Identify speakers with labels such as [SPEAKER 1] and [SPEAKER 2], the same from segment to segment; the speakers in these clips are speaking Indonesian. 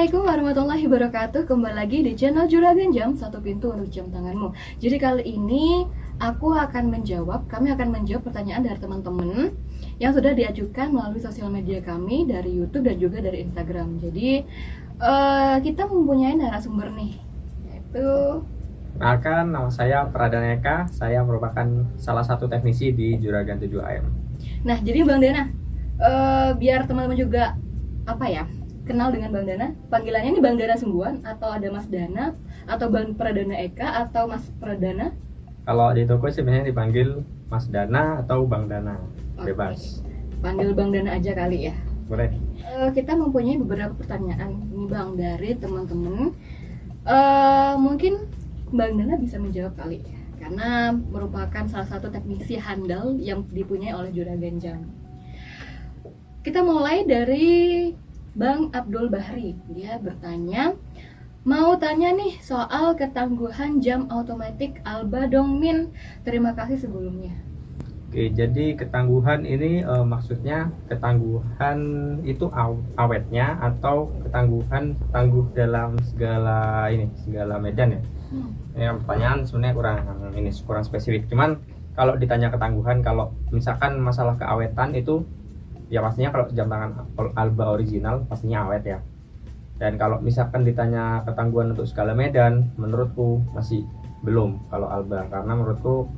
[SPEAKER 1] Assalamualaikum warahmatullahi wabarakatuh. Kembali lagi di channel Juragan Jam, satu pintu untuk jam tanganmu. Jadi kali ini kami akan menjawab pertanyaan dari teman-teman yang sudah diajukan melalui sosial media kami dari YouTube dan juga dari Instagram. Jadi kita mempunyai narasumber nih, yaitu
[SPEAKER 2] Perkenalkan, nama saya Pradana Eka. Saya merupakan salah satu teknisi di Juragan 7 AM.
[SPEAKER 1] Nah, jadi Bang Dana, biar teman-teman juga kenal dengan Bang Dana. Panggilannya ini Bang Dana Sungguhan, atau ada Mas Dana, atau Bang Pradana Eka, atau Mas Pradana?
[SPEAKER 2] Kalau di toko sebenarnya dipanggil Mas Dana atau Bang Dana, bebas.
[SPEAKER 1] Panggil Bang Dana aja kali ya.
[SPEAKER 2] Boleh.
[SPEAKER 1] Kita mempunyai beberapa pertanyaan nih Bang dari teman-teman. Mungkin Bang Dana bisa menjawab kali ya, karena merupakan salah satu teknisi handal yang dipunyai oleh Juragan Jam. Kita mulai dari Bang Abdul Bahri. Dia bertanya, mau tanya nih soal ketangguhan jam otomatis Alba dong Min. Terima kasih sebelumnya.
[SPEAKER 2] Oke, jadi ketangguhan ini maksudnya ketangguhan itu awetnya atau ketangguhan tangguh dalam segala medan ya. Ya, pertanyaan sebenarnya kurang spesifik. Cuman kalau ditanya ketangguhan, kalau misalkan masalah keawetan itu ya pastinya kalau jam tangan Alba original pastinya awet ya. Dan kalau misalkan ditanya ketangguhan untuk segala medan, menurutku masih belum kalau Alba, karena menurutku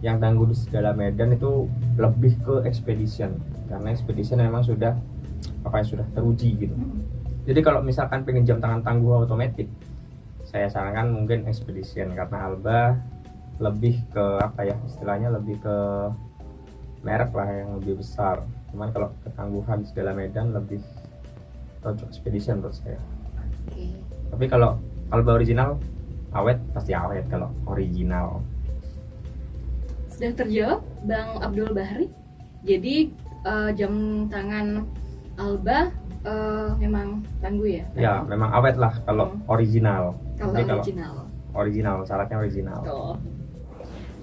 [SPEAKER 2] yang tangguh di segala medan itu lebih ke expedition, karena expedition memang sudah teruji gitu. Jadi kalau misalkan pengen jam tangan tangguh otomatis, saya sarankan mungkin expedition, karena Alba lebih ke istilahnya lebih ke merek lah yang lebih besar. Cuman kalau ketangguhan segala medan lebih cocok expedition menurut saya. Tapi kalau Alba original awet pasti awet kalau original.
[SPEAKER 1] Sudah terjawab Bang Abdul Bahri. Jadi jam tangan Alba memang tangguh ya?
[SPEAKER 2] Ya, memang awet lah kalau original.
[SPEAKER 1] Kalau
[SPEAKER 2] original, syaratnya original.
[SPEAKER 1] Tuh.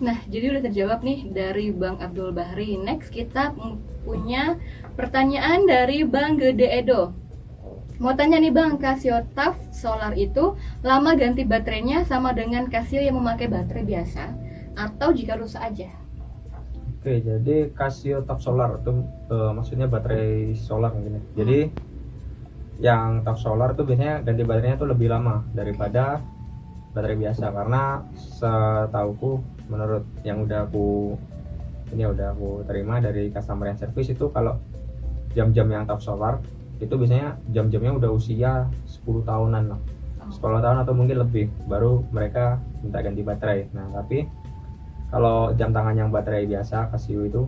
[SPEAKER 1] Nah, jadi udah terjawab nih dari Bang Abdul Bahri. Next kita punya pertanyaan dari Bang Gede Edo. Mau tanya nih Bang, Casio TAF Solar itu lama ganti baterainya sama dengan Casio yang memakai baterai biasa, atau jika rusak aja?
[SPEAKER 2] Oke, jadi Casio TAF Solar itu maksudnya baterai solar mungkin ya. Jadi yang TAF Solar itu biasanya ganti baterainya tuh lebih lama daripada baterai biasa, karena setauku menurut yang udah aku terima dari customer service itu, kalau jam-jam yang TAF Solar itu biasanya jam-jamnya udah usia 10 tahunan lah, 10 tahun atau mungkin lebih baru mereka minta ganti baterai. Nah, tapi kalau jam tangan yang baterai biasa Casio itu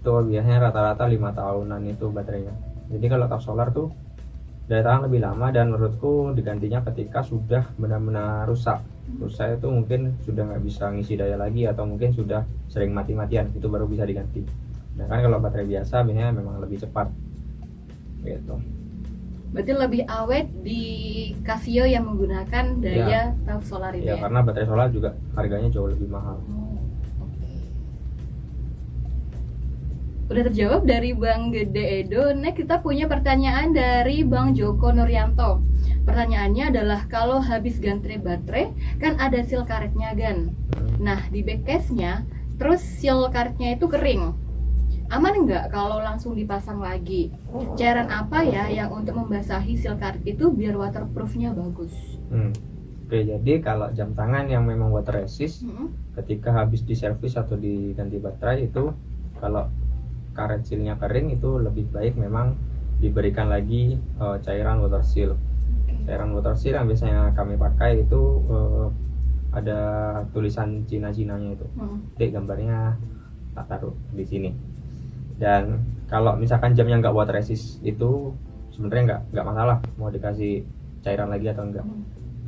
[SPEAKER 2] biasanya rata-rata 5 tahunan itu baterainya. Jadi kalau TAF Solar tuh daya tahan lebih lama, dan menurutku digantinya ketika sudah benar-benar rusak itu mungkin sudah nggak bisa ngisi daya lagi, atau mungkin sudah sering mati-matian, itu baru bisa diganti. Nah kan kalau baterai biasa biasanya memang lebih cepat gitu.
[SPEAKER 1] Berarti lebih awet di Casio yang menggunakan daya TAF Solar itu ya?
[SPEAKER 2] Karena baterai solar juga harganya jauh lebih mahal.
[SPEAKER 1] Udah terjawab dari Bang Gede Edo. Next kita punya pertanyaan dari Bang Joko Nuryanto. Pertanyaannya adalah, kalau habis ganti baterai kan ada seal karetnya kan. Nah, di backcase-nya terus seal karetnya itu kering. Aman nggak kalau langsung dipasang lagi? Cairan apa ya yang untuk membasahi seal karet itu biar waterproofnya bagus?
[SPEAKER 2] Oke, jadi kalau jam tangan yang memang water resist, ketika habis diservis atau diganti baterai itu, kalau karet sealnya kering itu lebih baik memang diberikan lagi cairan water seal. Cairan water seal yang biasanya kami pakai itu ada tulisan Cina-Cinanya itu. Jadi gambarnya tak taruh di sini. Dan kalau misalkan jamnya nggak water resist itu sebenarnya nggak masalah mau dikasih cairan lagi atau enggak.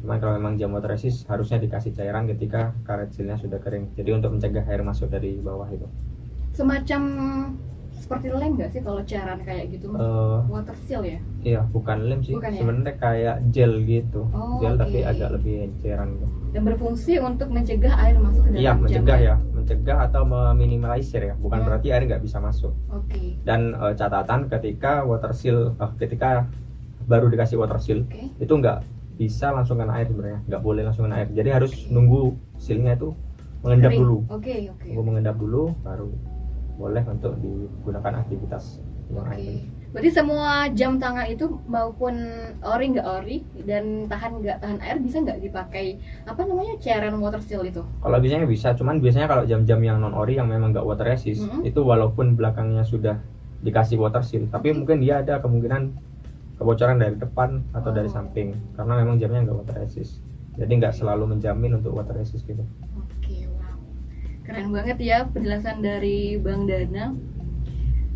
[SPEAKER 2] Cuman kalau memang jam water resist harusnya dikasih cairan ketika karet sealnya sudah kering. Jadi untuk mencegah air masuk dari bawah itu.
[SPEAKER 1] Semacam seperti lem nggak sih kalau cairan kayak gitu? Water seal ya?
[SPEAKER 2] Iya, bukan lem sih.
[SPEAKER 1] Bukan ya?
[SPEAKER 2] Sebenarnya kayak gel gitu. Gel tapi agak lebih cairan gitu.
[SPEAKER 1] Dan berfungsi untuk mencegah air masuk ke dalam
[SPEAKER 2] Iya, mencegah
[SPEAKER 1] jam.
[SPEAKER 2] mencegah atau meminimalisir ya. Bukan berarti air nggak bisa masuk.
[SPEAKER 1] Oke.
[SPEAKER 2] Dan catatan ketika water seal ketika baru dikasih water seal,
[SPEAKER 1] Oke.
[SPEAKER 2] itu nggak bisa langsung kena air sebenarnya, nggak boleh langsung kena air. Jadi harus nunggu sealnya itu mengendap
[SPEAKER 1] Kering.
[SPEAKER 2] dulu.
[SPEAKER 1] Oke, oke.
[SPEAKER 2] Nunggu mengendap dulu baru boleh untuk digunakan aktivitas buang
[SPEAKER 1] Oke.
[SPEAKER 2] air.
[SPEAKER 1] Berarti semua jam tangan itu maupun ori nggak ori dan tahan nggak tahan air bisa nggak dipakai apa namanya cairan water seal itu?
[SPEAKER 2] Kalau biasanya bisa, cuman biasanya kalau jam-jam yang non ori yang memang nggak water resist, itu walaupun belakangnya sudah dikasih water seal, tapi mungkin dia ada kemungkinan kebocoran dari depan atau dari samping, karena memang jamnya nggak water resist. Jadi nggak selalu menjamin untuk water resist gitu.
[SPEAKER 1] Oke, wow. Keren banget ya penjelasan dari Bang Dana.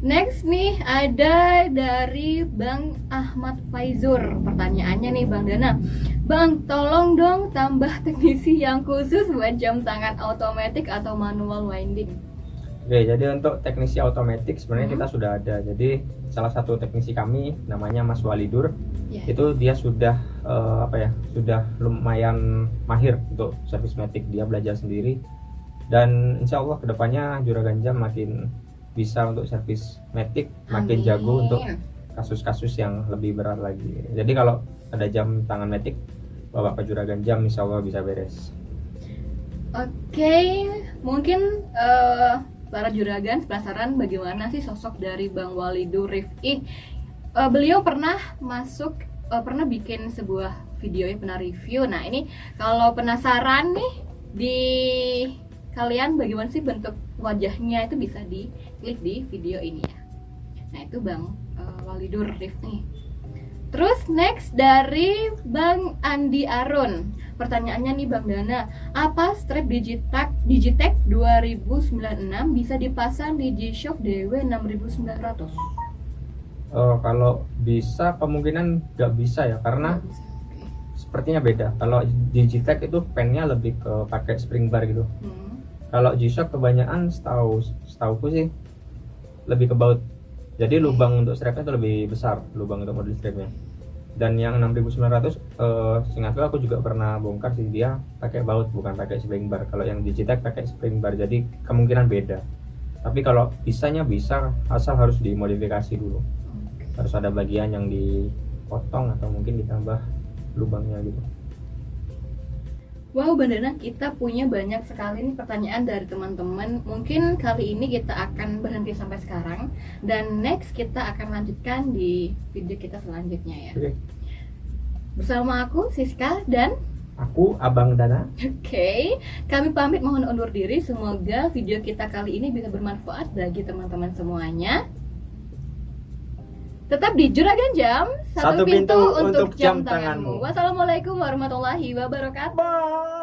[SPEAKER 1] Next nih ada dari Bang Ahmad Faizur. Pertanyaannya nih Bang Dana. Bang, tolong dong tambah teknisi yang khusus buat jam tangan otomatis atau manual winding.
[SPEAKER 2] Oke, jadi untuk teknisi otomatis sebenarnya kita sudah ada. Jadi salah satu teknisi kami namanya Mas Walidur.
[SPEAKER 1] Yes.
[SPEAKER 2] Itu dia sudah sudah lumayan mahir untuk servis matic. Dia belajar sendiri dan insya Allah kedepannya Juragan Jam makin bisa untuk servis matic, makin
[SPEAKER 1] Amin.
[SPEAKER 2] jago untuk kasus-kasus yang lebih berat lagi. Jadi kalau ada jam tangan matic bawa ke Juragan Jam insya Allah bisa beres.
[SPEAKER 1] Oke, mungkin para juragan penasaran bagaimana sih sosok dari Bang Walidur Rifki. Beliau pernah pernah bikin sebuah video ya, pernah review. Nah ini kalau penasaran nih di kalian bagaimana sih bentuk wajahnya, itu bisa diklik di video ini ya. Nah itu Bang Walidur Rifki. Terus next dari Bang Andi Arun. Pertanyaannya nih Bang Dana, apa strap Digitech 2096 bisa dipasang di G-Shock DW 6900?
[SPEAKER 2] Kalau bisa kemungkinan nggak bisa ya, karena sepertinya beda. Kalau Digitech itu pennya lebih ke pakai spring bar gitu. Kalau G-Shock kebanyakan setauku sih lebih ke baut. Jadi lubang untuk strapnya itu lebih besar, lubang untuk model strapnya. Dan yang 6900 seingatku aku juga pernah bongkar sih, dia pakai baut bukan pakai spring bar. Kalau yang Digitech pakai spring bar, jadi kemungkinan beda. Tapi kalau bisanya bisa, asal harus dimodifikasi dulu. Harus ada bagian yang dipotong atau mungkin ditambah lubangnya gitu.
[SPEAKER 1] Wow Bang Dana, kita punya banyak sekali nih pertanyaan dari teman-teman. Mungkin kali ini kita akan berhenti sampai sekarang, dan next kita akan lanjutkan di video kita selanjutnya ya.
[SPEAKER 2] Oke.
[SPEAKER 1] Bersama aku Siska dan
[SPEAKER 2] Aku Abang Dana.
[SPEAKER 1] Oke, kami pamit mohon undur diri. Semoga video kita kali ini bisa bermanfaat bagi teman-teman semuanya. Tetap di Juragan Jam, satu pintu untuk jam tanganmu. Wassalamualaikum warahmatullahi wabarakatuh.
[SPEAKER 2] Bye.